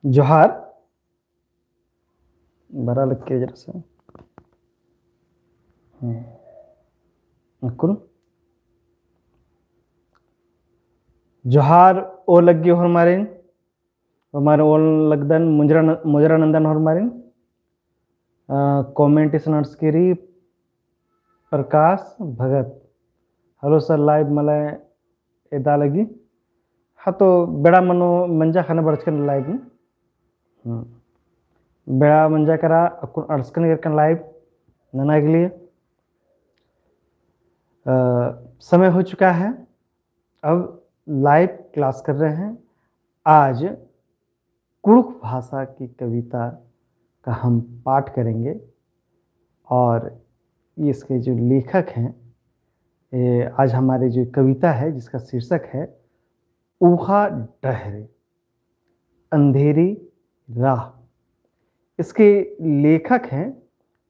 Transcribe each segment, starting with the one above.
जोहार बरा लग के जरा सा कुन जोहार ओ लग्गी हमारे ओल लगदन मुजरा नंदन हमारिन कमेंट नड्सकेरी प्रकाश भगत हलो सर लाइव मला एदा लगी हाँ तो बेड़ा मनो मंजा खाना बड़चकन लाइव बेड़ा मंजा करा अकुन अड़चकन करकन लाइव नना के लिए समय हो चुका है। अब लाइव क्लास कर रहे हैं। आज कुड़ुख भाषा की कविता का हम पाठ करेंगे और इसके जो लेखक हैं आज हमारी जो कविता है जिसका शीर्षक है ऊहा डहरे अंधेरी राह। इसके लेखक हैं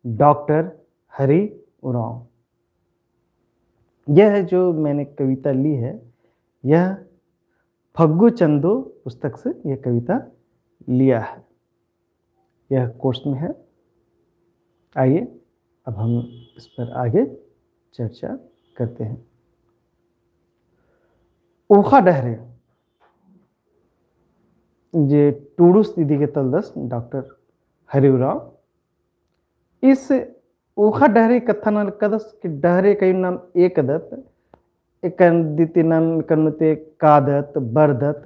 डॉक्टर हरि उरांव। यह जो मैंने कविता ली है यह फग्गू चंदो पुस्तक से यह कविता लिया है। यह कोर्स में है। आइए अब हम इस पर आगे चर्चा करते हैं। ऊहा डहरे जे टूडूस दीदी के तलदस डॉक्टर हरि उरांव। इस ऊहा डहरे कथा न कदस कि डहरे कई नाम एक दत्त एक दिति नाम कन्नुते कादत बरदत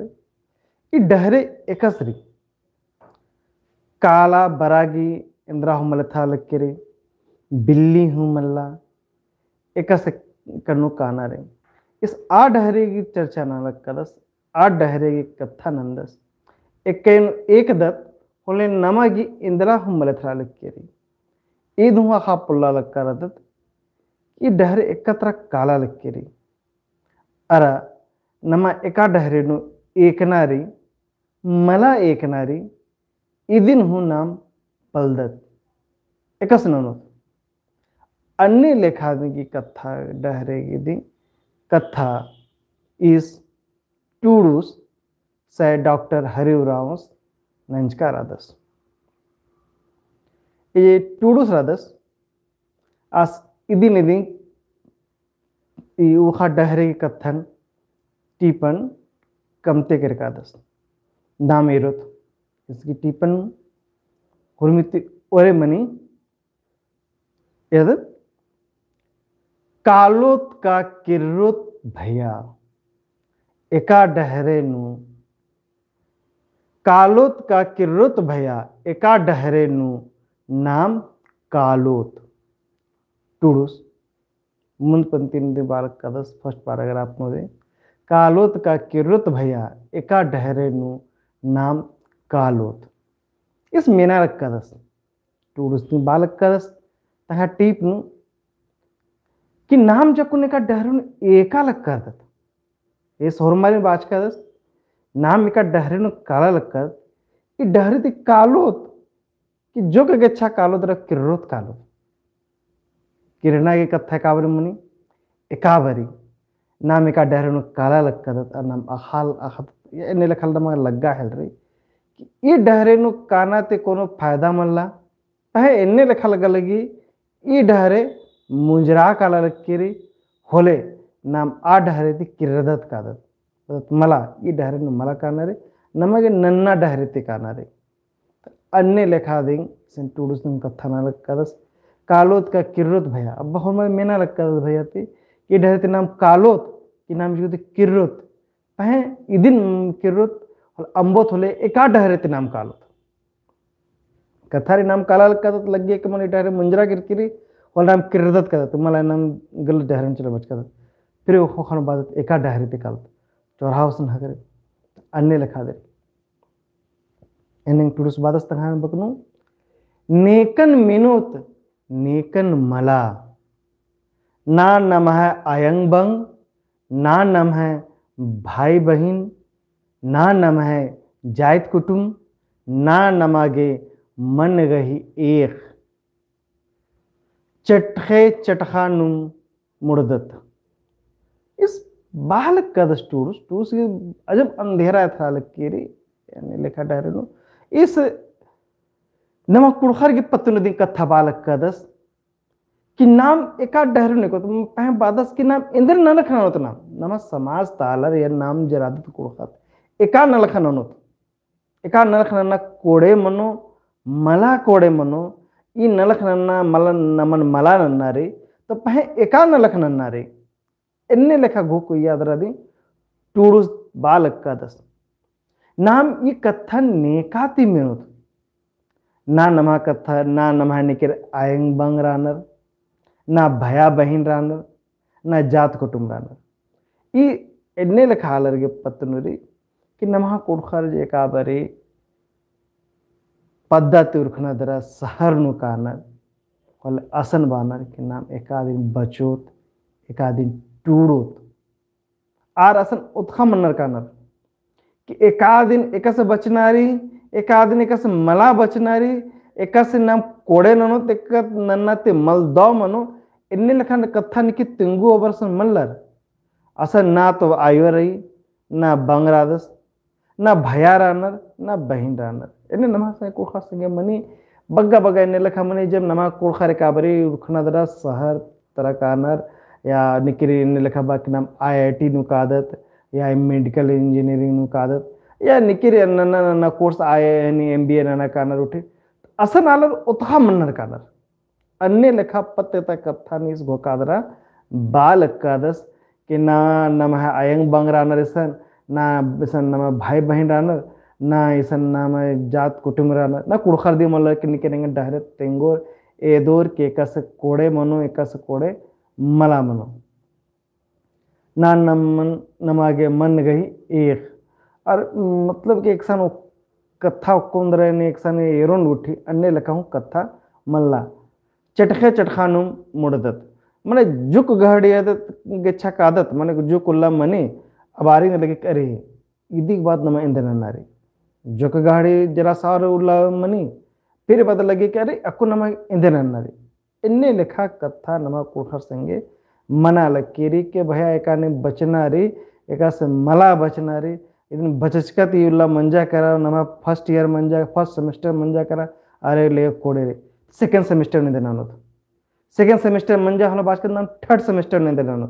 ई डहरे एकसरी काला बरागी इंद्रा हूँ मलथा लक्केरे बिल्ली हूँ मल्ला एकस कन्नु काना रे। इस आ डहरे की चर्चा नालक कदस आ डहरे की कथा नंदस एक दत्त होले नमा की इंद्रा हूँ मलथा लक्केरे ई धुआ खा पुल्ला लक्का रदत ई डहरे एकत्र काला लक्केरी अरा नमा एका डहरे नु एक नारी मला एक नारी इदिन हूँ नाम पलदत एकस ननो अन्य लेखादि की कथा डहरे की दी कथा इस टूडूस से डॉक्टर हरि उरांव नंजका रादस। ये टूडूस रादस आस इदिन इदिन ऊहा डहरे की कथन टीपन कमते कर कादस नाम एरोत इसकी टीपन हुर्मिति ओरे मनी यद कालोत का किर्रोत भैया एका डहरे नु कालोत का किर्रोत भैया एका डहरे नु नाम कालोत टूडूस मुंदपंती बालक कदस फर्स्ट पैराग्राफ मध्ये कालोत का किर्रुत भैया एका डहरे नु नाम कालोत। इस मेना कदस टूडूस बालक कदस तहा टीप नु कि नाम जकुन एका डहरे नु एका लग कर दत ये सोरमारी बाच कदस नाम एका डहरे नु काला लग कर कि डहरे ती कालोत कि जो के गच्छा कालोत र किर्रोत कालोत किरणा की कथा काबरी मुनि एकाबरी नाम एका डहरे नु काला लग कदत नाम अखाल अखत ये लखल दमा लग्गा हेल रही कि ये डहरे नु काना ते कोनो फायदा मल्ला तहे एन्ने लखा लगा लगी ये डहरे मुंजरा काला लक्कीरी होले नाम आ डहरे ती किरदत कादत मला ये डहरे नु मला काना रे नमगे नन्ना डहरे ते काना रे अन्य लेखा दिंग सिन टूडूस कथा ना लग कदस कालोत का किर्रोत भैया अब बहुत मेना लग कदस भैया ती ये डहरे ते नाम कालोत कि नाम जो किर्रोत पहे इदिन किर्रोत और अंबोत होले एका डहरे ते नाम कालोत कथारी नाम काला लग कदत लग गया कि मन डहरे मुंजरा किरकिरी और नाम किर्रदत कदत मला नाम गलत डहरे चलो बच कदत फिर वो खन बादत एका डहरे ते कालत चौराहा हगरे अन्य लिखा दे एने टूडूस बादस तंगा बकनु नेकन मिनोत नेकन मला ना नम है आयंग बंग ना नम है भाई बहन ना नम है जायत कुटुम ना नमागे मन गही एक चटखे चटखानुम मुर्दत। इस बालक कदस टूडूस टूडूस की अजब अंधेरा था लकीरी यानी लेखा डहरे नु इस नमक कुड़खर की पत्तुनदी कथा बालक कदस कि नाम एका डहर ने को तो पह बादस कि नाम इंद्र न लखना होत नाम नम समाज तालर या नाम जरादत कुड़खत एका न लखना होत एका न लखना ना कोड़े मनो मला कोड़े मनो ई न लखना मला नमन मला नन्ना रे तो पह एका न लखना रे इन्ने लेखा घो को याद रदी टूडुस बालक कदस नाम ई कथा नेकाती मेनोत ना नमा कथा ना नमा निकर आयंग बंग रानर ना भया बहिन रानर ना जात कुटुंब रानर ई एन्ने लेखा हालरगे पत्तनुरी कि नमहा कुड़खर जे काबरे पद्धति उर्खना दरा सहर नु कानर कल असन बानर के नाम एकादिन बचोत एकादिन टूड़ोत आर असन उत्खा मनर कानर कि एकादिन एकस बचनारी एकादिन एकस मला बचनारी एकस नाम कोड़े ननो तेक नन्ना ते मल दो मनो इन्ने लखन कथा निकी तिंगु ओबरसन मल्लर असन ना तो आयो रही ना बंगरादस ना भया रानर ना बहिन रानर इन्ने नमा से कुड़खा संगे मनी बग्गा बग्गा इन्ने लखा मनी जब नमा कुड़खा रे काबरी उखना दरा शहर तरह कानर या निकरी इन्ने लखा बा के नाम IIT नु कादत या मेडिकल इंजीनियरिंग नु कादत या निकरी नन्ना नन्ना कोर्स आए MBA नन्ना कानर उठे असन आलर उतहा मन्नर कानर अन्य लेखा पत्ते तक कथा निस घोकादरा बाल कादस कि ना नम है आयंग बंग रानर इसन ना इसन नम भाई बहन रानर ना इसन नाम जात कुटुंब रानर ना कुड़खर दी मल्ल कि निके डहरे तेंगोर एदोर के एकस कोड़े मनो एकस कोड़े मला मनो ना नमन नमागे मन गई एक और मतलब कि एक सन कथा कुंदरे ने एक सन एरोन उठी अन्य लेखा हूँ कथा मल्ला चटखे चटखानु मुड़दत मने जुक गहड़ी आदत गेच्छा कादत मने जुक उल्ला मनी अबारी ने लगे अरे इदी के बाद नमा इंदन नारी जुक गहड़ी जरा सार उल्ला मनी फिर पता लगे कि अरे अक्को नमा इंदन नारी इन्ने लिखा कथा नमा कोठर संगे मना लकीरी के भया एका ने बचना री एका से मला बचना री इतन बचचकत उल्ला मंजा करा नमा फर्स्ट ईयर मंजा फर्स्ट सेमेस्टर मंजा करा अरे ले कोड़े रे सेकेंड सेमेस्टर ने देना होता सेकेंड सेमेस्टर मंजा हलो बात करना थर्ड सेमेस्टर ने देना होता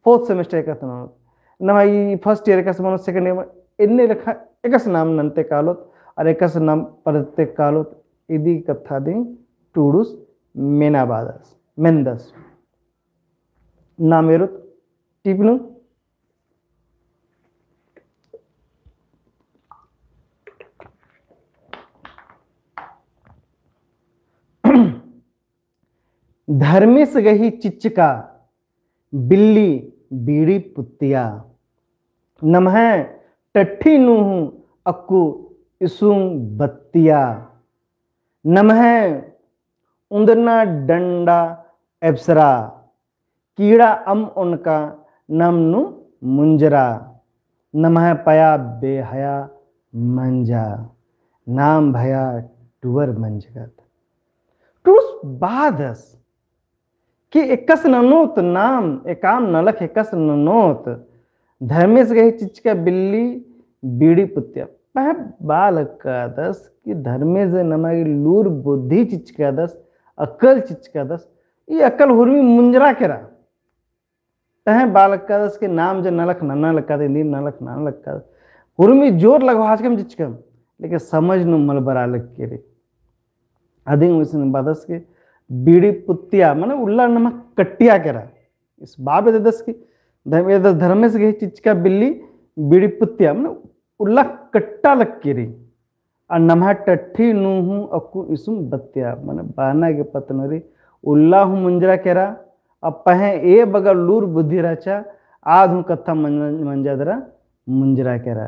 फोर्थ सेमेस्टर का तना होता ना ये फर्स्ट ईयर का समान सेकेंड ईयर इन्ने लिखा एक नाम नंते कालोत और एक नाम परते कालोत इदी कथा दी टूडुस मेनाबादस मेंदस नामेरुत टिपनु धर्मेश गही चिच्चका बिल्ली बीड़ी पुत्तिया नमः टट्ठी नूह अक्कू इसुं बत्तिया नमः उंदरना डंडा एप्सरा कीड़ा उनका नमनु मुंजरा नमः पया बेहया मंजा नाम भया टुवर मंजगत टूस बादस कि एकस ननोत नाम एकाम नलख एकस ननोत धर्मेश गही चिचका बिल्ली बीड़ी पुत्या पह बाल कादस कि धर्मेश नमागी लूर बुद्धि चिचकादस अकल चिचकादस ये अकल हुरमी मुंजरा केरा तह बाल कादस के नाम जो नलख नन्ना लक्का दे नीम नलख नाना लक्का हुरमी जोर लगवा हाजकम चिचकम लेकिन समझ नु मल बरा लग के रे अधिक उसने बादस के बीड़ी पुत्तिया माने उल्ला नमक कट्टिया करा इस बाब दस की धर्मेश गई चिचका बिल्ली बीड़ी पुत्तिया माने उल्ला कट्टा लग के री और नमहा टट्ठी नूहू अक्कू इसुम बत्तिया माने बाना के पतनरी उल्ला हूँ मुंजरा केरा अब पहे ए बगल लूर बुद्धि राचा आध हूँ कथा मंजा दरा मुंजरा केरा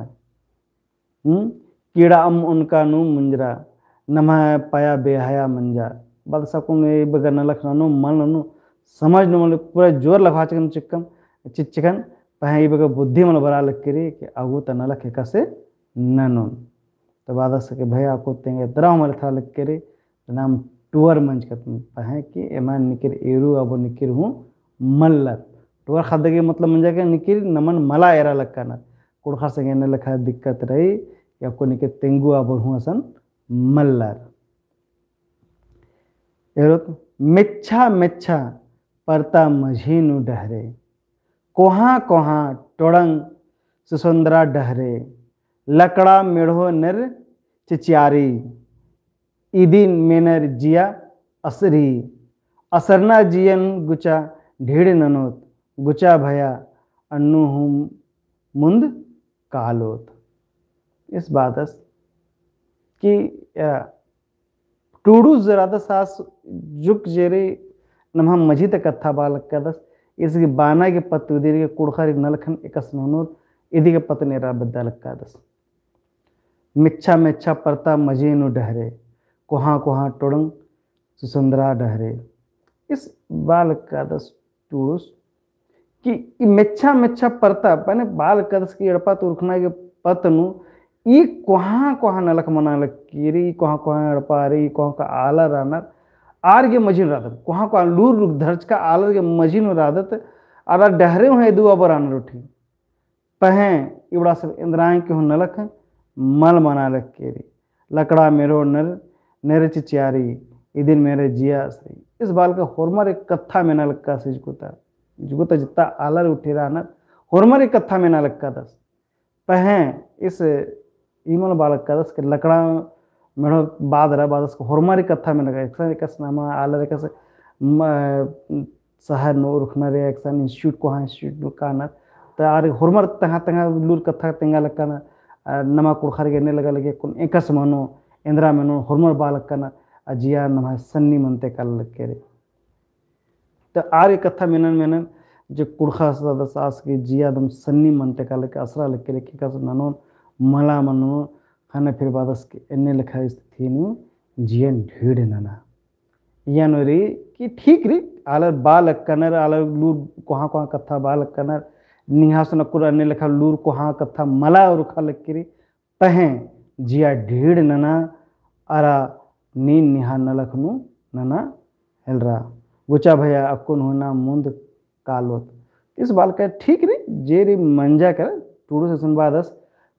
कीड़ा उनका नू मुंजरा नमः पाया बेहया मंजा बद सकूँ बगैर न लखना मन नु समझ न मतलब पूरा जोर लखा चिकन चिकन चिकन पह ये बगैर बुद्धि मन बरा लग करी कि आगू त न लखे कसे ननो तो बाद सके भैया आपको तेंगे दरा हमारे था लग करी नाम टूअर मंच का पह कि एमान निकिर एरू अब निकिर हूँ मल्लर टूअर खाद के मतलब मंजा के निकिर नमन मला एरा लग ना कुड़खा संगे न लखा दिक्कत रही कि आपको निकिर तेंगू अब हूँ असन मल्लर। मिच्छा मिच्छा परता मझीनु डहरे, कोहा कोहा टोड़ंग सुसुंदरा डहरे, लकड़ा मेढ़ो नर चिचियारी, ईदिन मेनर जिया असरी, असरना जियन गुचा ढीड़ ननोत, गुचा भया अन्नु हूँ मुंद कालोत। इस बातस कि टूडू जरादा सास जुक जेरे नमहा मजी तक कथा बाल कदस इसकी बाना के पत उदीर के कुड़खरी नलखन एकस नोनोत इदी के पत नेरा बद्दा लक्कादस। मिच्छा मिच्छा परता मजीनु डहरे, कोहा कोहा टोड़ंग सुसुंदरा डहरे। इस बाल कदस टूडूस कि मिच्छा मिच्छा परता पने बाल कदस की अड़पा तुरखना के पतनु ई कोहा कोहा नलक मना लकीरी, कोहा कोहा अड़पा रे, कोहा का आला रानर आर के मजीन रादत, कोहा कोहा लूर लुक धर्च का आलर के मजीन रादत आरा डहरे हुए दु अबर आनर उठी पहें इबड़ा सब इंद्राएं के हो नलक मल मना लकीरी, लकड़ा मेरो नर नेरे चिचियारी, इदिन मेरे जिया सही। इस बाल का होरमर एक कथा में ना लक्का से जुगुता जितना आलर उठे रानर होरमर एक कथा में ना लक्का दस पहें इस ईमल बालक का दस के लकड़ा मेढ़ो बाद रहा बाद उसको होरमारी कथा में लगा एक एकस नामा आलर एकस शहर नो रुखना रे एक इंस्टीट्यूट को हाँ इंस्टीट्यूट का ना तो आर होरमर तंगा तंगा लूर कथा तेंगा लगा ना नमा कुड़खर के ने लगा लगे कुन एकस मनो इंद्रा मनो होरमर बालक का ना अजिया नमा सन्नी मनते कल लगे रे। तो आर कथा मेनन जो कुड़खा सदा सास के जिया दम सन्नी मनते कल के असरा लगे रे कि कस ननो मला मनो खाना फिर बादस के एने लिखा स्थिति नु जियन ढीड़ नना यानो रे कि ठीक रे आलर बाल कनर आलर लूर कोहा कोहा कथा बाल कनर निहासन कुर अन्य लिखा लूर कोहा कथा मला और खा लकीरी पहें जिया ढीड़ नना अरा नीन निहा नलखनु नना हेलरा, गुचा भैया अकुन होना मुंद कालोत। इस बाल का ठीक रे जेरी मंजा कर टूडू से सुनबा दस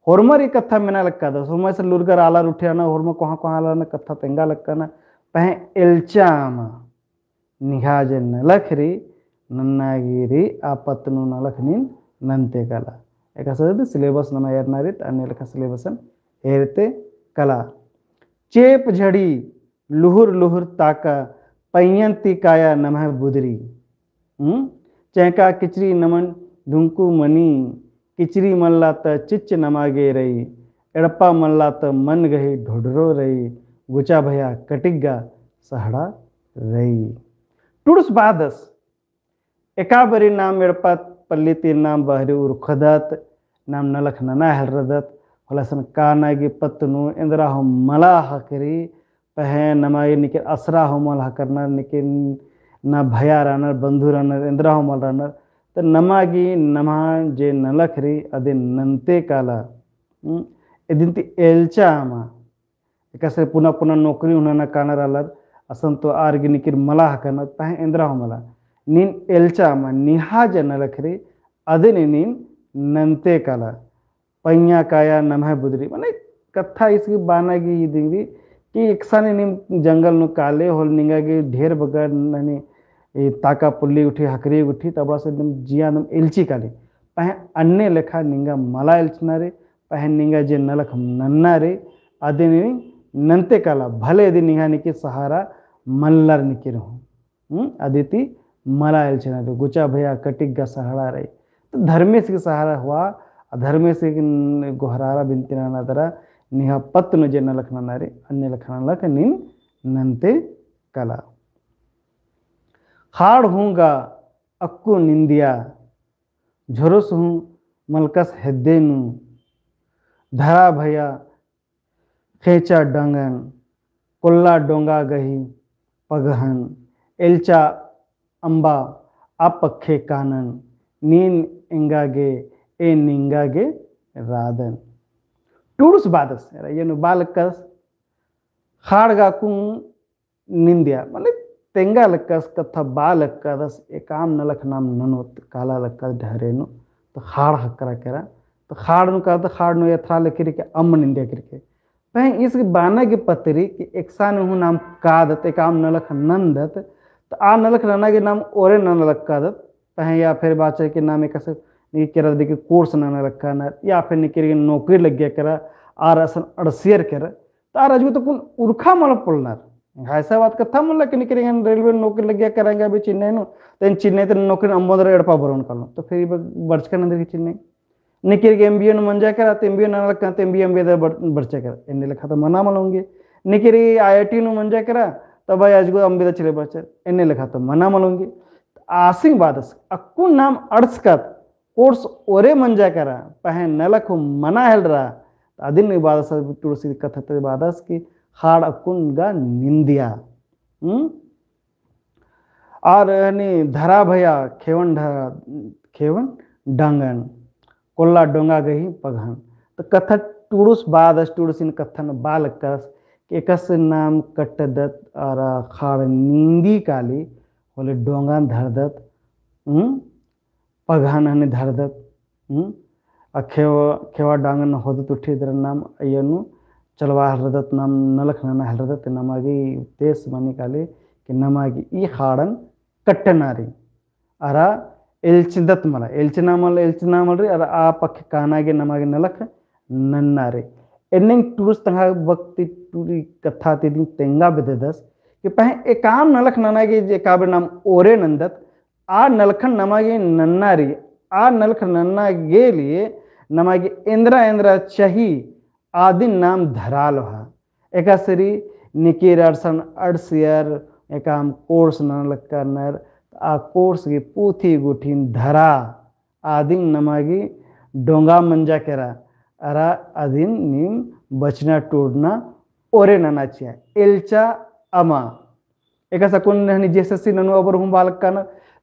होरमर एक कथा में ना लक्का दस होरमर से लुरगर आलर उठे ना होरमर कोहा कोहा आलर ना कथा तेंगा लक्का ना पहें एलचाम निहाज नलखरी नन्नागिरी आपत्नु नलखनीन नंते कला एक असद सिलेबस नमा एरनारित अन्य लखा सिलेबसन एरते कला। चेप झड़ी लुहुर लुहुर ताका पैयंती काया नमः बुदरी, चैका किचरी नमन ढुंकू मनी, किचरी मल्ला त चिच्च नमागे रही, एड़प्पा मल्ला त मन गही ढोडरो रही, गुचा भया कटिग्गा सहड़ा रही। टुड़स बादस एकाबरी नाम एड़प्पा पल्ली तीर नाम बहरी उर्खदत नाम नलख नना हलरदत हलसन कानागी पत्नु इंद्रा हो मला हकरी पहे नमागे निके असरा हो मल हकरना निके ना भया रानर बंधु रानर इंद्रा हो मल रानर तो नमागी नमा जे नलखरी अदे नंते काला एदिन ती एलचा आमा एकसे पुनः पुनः नौकरी उन्होंने कानर अलर असन तो आर्गी निकिर मला हकरना पहे इंद्रा हो मला नीन एलचा आमा निहाज नलखरी अदे नीन नंते काला पैया काया नमः बुदरी माने कथा इसकी बाना की दिंगी कि एकसाने निम जंगल नु काले होल निंगा के ढेर बगर नने ताका पुल्ली उठी हकरी उठी तबड़ा से दम जिया दम एलची काले पहे अन्य लेखा निंगा मला एलचना रे पहे निंगा जे नलख नन्ना रे आदि नंते काला भले यदि निंगा निके सहारा मल्लर निके रहूं आदिति मला एलचना रे गुचा भैया कटिग्गा सहारा रे तो धर्मेश के सहारा हुआ धर्मेश के गोहरारा बिनतीना नदरा निहा पत्न जे नलख नन्ना रे अन्य लखना लख निन नंते कला। खाड़ हूँगा अक्कू निंदिया झुरुस हूँ मलकस हेदेनु, धरा भैया खेचा डंगन कुल्ला डोंगा गही पगहन, एलचा अंबा अपखे कानन, नीन इंगागे ए निंगागे रादन। टूडुस बादस ये नु बालकस खाड़गा कुं निंदिया मतलब तेंगा लक्कस कथा बालकस एकाम नलख नाम ननोत काला लक्कस ढहरेनु तो खाड़ हकरा करा तो खाड़ नु का तो खाड़ नु यथरा लकिर के अम निंदिया करके पह इस बाना के पतरी कि एकसान हूँ नाम कादत एकाम नलख नंदत तो आ नलख नना के नाम ओरे नलख कादत पह या फिर बाचे के नाम एक निकेर देखिए कोर्स नना रखा न या फिर निकेर नौकरी लग गया करा आर असन अड़सियर कर तो आ राजू तो कुन उर्खा मल पुलनार ऐसा बात कथा मुल्ला कि निकेर रेलवे नौकरी लग गया करेंगे अभी चेन्नई नो तो चेन्नई तो नौकरी अंबोदर एड़पा बरोन कालो तो फिर बर्चका नंदर की चेन्नई निकेर एमबीए मंजा करा तो एमबीए ना लगा तो एमबीए बर्चा कर एने लेखा तो मना मलोंगे निकेर IIT नु मंजा करा तो भाई आज को अंबेदा चले बर्चा एने लेखा तो मना मलोंगे आसिंग बादस अक्कू नाम अड़सकत कोर्स ओरे मंजा करा पह नलख मना हेल रहा अदिन बादस तुलसी कथत बादस की हाड़ अक्कुन निंदिया और धरा भैया खेवन डांगन कोल्ला डोंगा गही पघन तो कथा टूडुस बादस टूडुसिन कथन बाल करस एकस नाम कटदत और खाड़ नींदी काली बोले डोंगा धरदत पघन हने धरदत खेवा डांगन होदत उठी दर नाम अयनु चलवा हरदत नाम नलख नना हरदत नमागी देश मनी काली कि नमागी ई हाड़न कट्टनारी अरा एल्चिदत मला एल्चिनामल रे अरा आ पक्ष कानागे नमागे नलख नन्नारे एन्नेंग टूरुस तंगा वक्ति टूरी कथा तेदिन तेंगा बेदस कि पह एकाम नलख ननागे जे काबे नाम ओरे नंदत आ नलखन नमागे नन्नारी आ नलख नन्ना गे लिए नमागे इंद्रा चही आदिन नाम धराल हा एका सरी निकेर अड़सन अड़सियर एकाम कोर्स नलक करनर आ कोर्स की पूथी गुठीन धरा आदिन नमागी डोंगा मंजा केरा अरा आदिन नीम बचना टूटना ओरे ननाचिया एल्चा अमा एका सकुन नहनी जेससी ननु अबर हूँ बालक का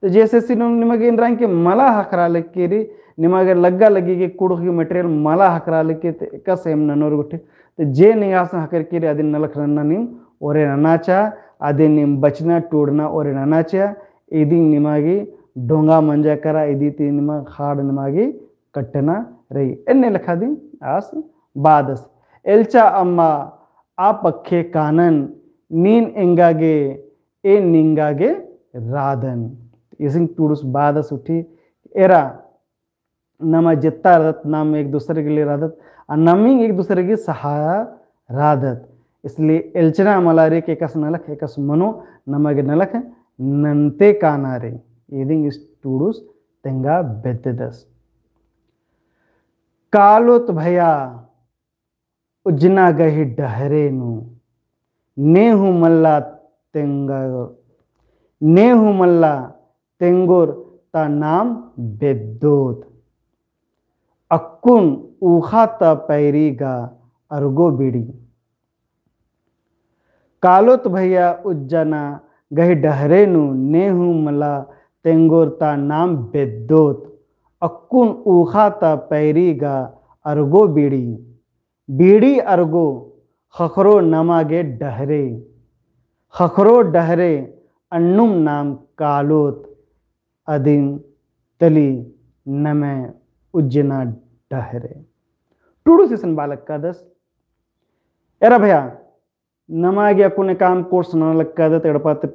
तो जेससी ननु निमगे इंद्रांग के मला हकरा लेके री निमगे लग्गा लगी के कुड़ की मटेरियल मला हकरा लेके तो एका सेम ननोर गुठे तो जे नियास हकर के री आदिन नलख नन्ना नीम ओरे ननाचा आदिन नीम बचना टूटना ओरे ननाचा इदी निमागी डोंगा मंजा करा इदी ती निमा हाड़ निमागी कट्टना रही एन्ने लखा दी आस बादस एल्चा अम्मा आ पक्खे कानन नीन एंगागे ए निंगागे राधन इसिंग टूडुस बादस उठी एरा नमा जित्ता रदत नाम एक दूसरे के लिए राधत और नमिंग एक दूसरे की सहाया राधत इसलिए एल्चना मलारे के एकस नलख एकस मनो नमगे नलख नंते कानारे इदिंग इस टूडुस तेंगा बेददस कालोत भैया उजना गही डहरे नु नेहु मल्ला तेंगोर ता नाम बेदोत अक्कुन ऊखा ता पैरीगा अर्गो बिड़ी कालोत भैया उज्जना गही डहरे नु नेहु मल्ला तेंगोर ता नाम बेदोत अक्कुन ऊखा ता पैरीगा अर्गो बीड़ी बीड़ी अर्गो खखरो नमागे डहरे खखरो डहरे अन्नुम नाम कालोत अदिन तली नमे उज्जना डहरे टूडू सेशन बालक का दस एरा भैया नमागे पुणे काम कोर्स न लग का दत एड़पाते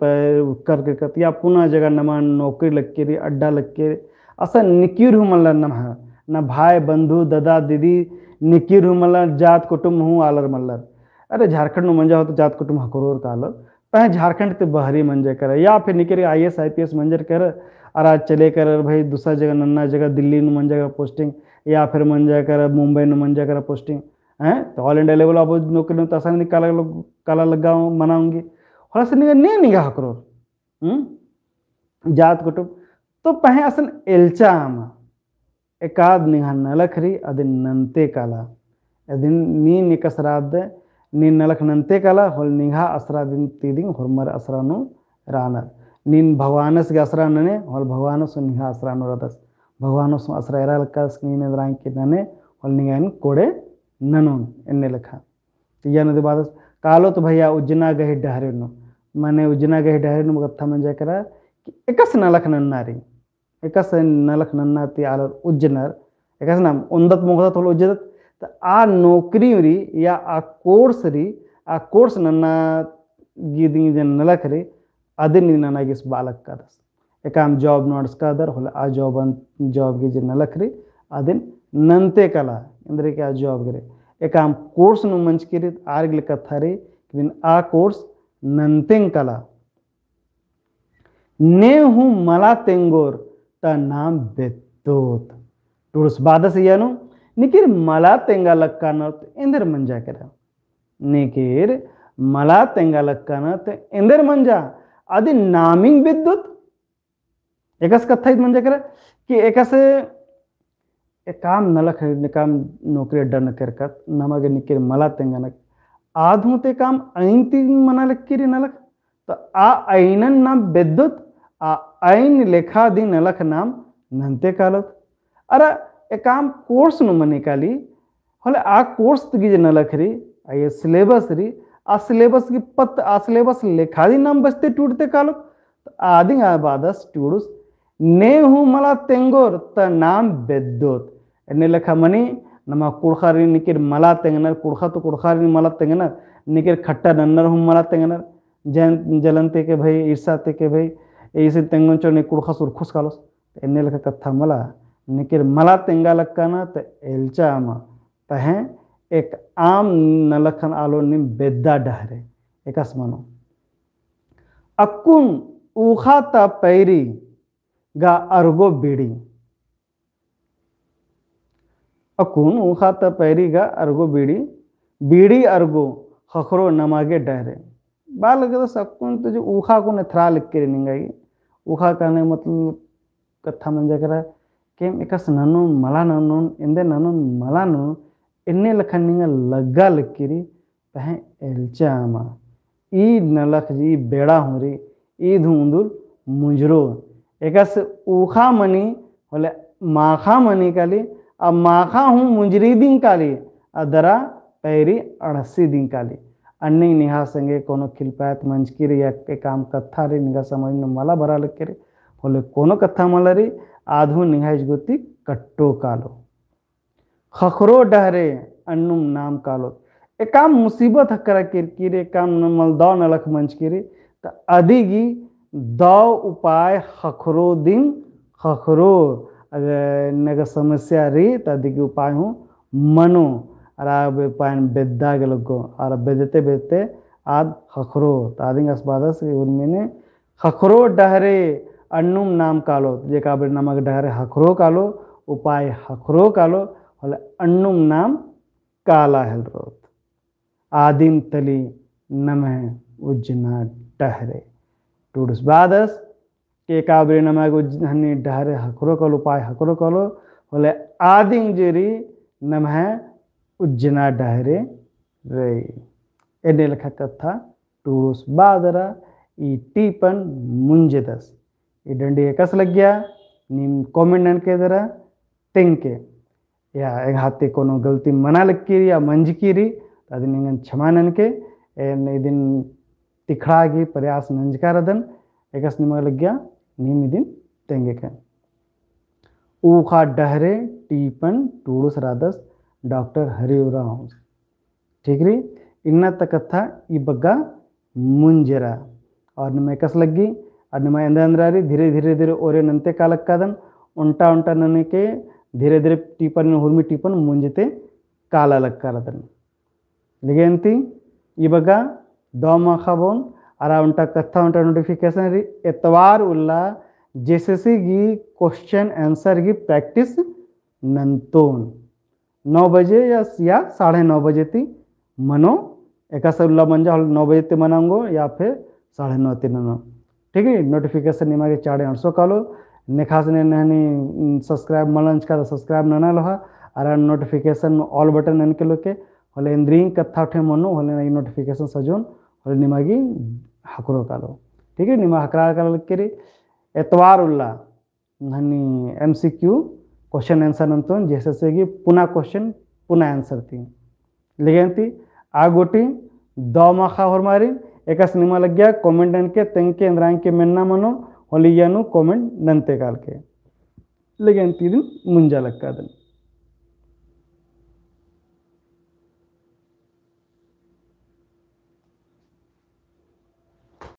कर कर या पुनः जगह नमा नौकरी लग के अड्डा लग के असा निकीर हूँ मल्ला न भाई बंधु दादा दीदी निकीर हूँ मल्ला जात कुटुंब हूँ आलर मल्लर अरे झारखंड में मंजा हो तो जात कुटुंब हकरोर का आलर पह झारखंड ते बहरी मंजे कर या फिर निकीर IAS IPS मंजर कर और आज चले कर भाई दूसरा जगह नन्ना जगह दिल्ली में मंजा कर पोस्टिंग या फिर मंजा कर मुंबई में मंजा कर पोस्टिंग हैं तो ऑल इंडिया लेवल अब नौकरी तो आसानी काला लगा मनाऊंगी और ऐसे नहीं निगाह हकरोर जात कुटुंब तो पह असन एल्चा आमा एकाद निहा नलखरी अदिन नंते काला अदिन नी निकसराद नी नलख नंते काला होल निहा असरा दिन तीदिंग होरमर असरानो रानर नीन भगवानस के असरा नने होल भगवानस निहा असरानो रदस भगवानस असरा एरा लक्कास नीन एदरांग के नने होल निगान कोड़े ननोन एन्ने लखा या नदे बादस कालो तो भैया उज्जना गहे डहरे नो माने उज्जना गहे डहरे नो कथा मन जा करा एकस नलख नन्नारी एकस नलख नन्ना ती आलर उज्जनर एकस नाम उंदत मुगदत होल उज्जदत तो आ नौकरी री या आ कोर्स नन्ना गीदी जन नलक रे अदिन ननागिस बालक कदस एकाम जॉब नोट्स कादर होला आ जॉब गी जन नलक रे अदिन नंते कला इंद्रे के आ जॉब गे एकाम कोर्स नु मंच किरी आर्गल कथारे किन आ कोर्स नंतें कला ने हूँ मला तेंगोर ता नाम बेतोत टूर्स बादस यानो निकिर मला तेंगा लक्कानत इंदर मंजा करा निकिर मला तेंगा लक्कानत इंदर मंजा आदि नामिंग विद्युत एकस कथा मंजा करा कि एकस काम नलख निकाम नौकरी अड्डा न करकत नमगे निकिर मला तेंगा नक आधु ते काम ऐंती मना लक्किरी नलख तो आ ऐनन नाम विद्युत आ ऐन लेखा दी नलख नाम नंते कालत अरे एकाम कोर्स नु मने काली होले आ कोर्स तगी जे नलख री आ सिलेबस री आ सिलेबस की पत आ सिलेबस लेखा दी नाम बचते टूटते कालो तो आदि आ बादस टूडुस ने हूँ मला तेंगोर त नाम विद्युत एने लेखा मनी नमा कुड़खारी निकिर मला तेंगनर कुड़खा तो कुड़खारी मला तेंगनर निकिर खट्टा नन्नर हूँ मला तेंगनर जलनते के भाई ईर्षाते के भाई ऐसे तेंगन चो ने कुड़खा सुरखुस कालोस एने लेखा कथा मला निकिर मला तेंगा लक्काना तो एलचा आमा तहे एक आम नलखन आलो निम बेद्दा डहरे एकस मनो अकुन ऊखा ता पैरी गा अर्गो बीड़ी अकुन ऊखा ता पैरी गा अर्गो बीड़ी अर्गो खखरो नमागे डहरे बाल लगे तो सकुन तो जो ऊखा को थरा लिख के निंगाई ऊखा कहने मतलब कथा मंजा करा केम एकस ननो मला ननो इंदे ननो मला नो इन्ने लखन निंगा लग्गा लिखिरी पहे एलचा आमा ई नलख जी बेड़ा हुरी ई धुंदुल मुंजरो एकस ऊखा मनी होले माखा मनी काली अब माखा हूँ मुंजरी दिन काली अदरा पैरी अड़सी दिन काली अन्य निहा संगे कोनो खिलपात मंच की या के काम कथा रे निगा समझ न मला बरा लग के होले कोनो कथा मलरी आधु निहाज गोती कट्टो कालो खखरो डहरे अन्नुम नाम कालो एक काम मुसीबत हकरा किरकिर एक काम नमल दौ नलख मंच किरी त अदिगी दौ उपाय खखरो दिन खखरो अगर नग समस्या री त अदिगी उपाय हूँ मनो अरा उपाय बेद्दा के लगो और बेदते बेदते आद खखरो तादिंग अस्बादस उनमें खखरो डहरे अन्नुम नाम कालो जे काबिर नमक डहरे हखरो कालो उपाय हखरो कालो होले अन्नुम नाम काला हेल रोत आदिम तली नमः उज्जना डहरे टूडस बादस के काबिर नमक उज्जनी डहरे हखरो कालो उपाय हखरो कालो होले आदिंग जेरी नमः उज्जना डहरे रे एने लखा कथा टूडस बादरा ई टीपन मुंजदस ये डंडी एकस लग गया नीम कमेंट नन के दरा तेंके या एक हाथे कोनो गलती मना लग की या मंज की री तादि निंगन क्षमा नन के ए दिन तिखड़ा की प्रयास नंजकार दन एकस निमा लग गया नीम दिन तेंगे के ऊखा डहरे टीपन टूडुस रादस डॉक्टर हरिवराम ठीक री इन्ना तक कथा ई बग्गा मुंजरा और नमे कस लगी और नमे अंदर धीरे धीरे धीरे ओरे नंते कालक कादन उल्टा उल्टा नने के धीरे धीरे टीपन हुर्मी टीपन मुंजते काला लग कादन लिगेंती ई बग्गा दो माखाबोन अरा उल्टा कथा उल्टा नोटिफिकेशन री एतवार उल्ला जेसीसी की क्वेश्चन आंसर की प्रैक्टिस नंतोन 9 बजे या 9:30 बजे थी मनो एक उल्ला मंजा 9 बजे ते मनाऊंगो या फिर 9:30 तीन ठीक है नोटिफिकेशन निमा के 800 कालो नेखास ने नहनी सब्सक्राइब मलंच का सब्सक्राइब नना लोहा अरा नोटिफिकेशन ऑल बटन नन के लोके होले इंद्रिंग कथा उठे मनो होले ई नोटिफिकेशन सजोन होले निमागी हकरो कालो ठीक है निमा हकरा कालो के एतवार उल्ला नहनी एमसीक्यू क्वेश्चन आंसर नंतोन जैसे कि पुनः क्वेश्चन पुनः आंसर थी लेकिन आगोटी दो माखा हरमारी एक सिनेमा लग गया कमेंट के तेंके अंदरांग के मेन्ना मनो होली यानु कमेंट नंते काल के लेकिन तीन मुंजा लग का दिन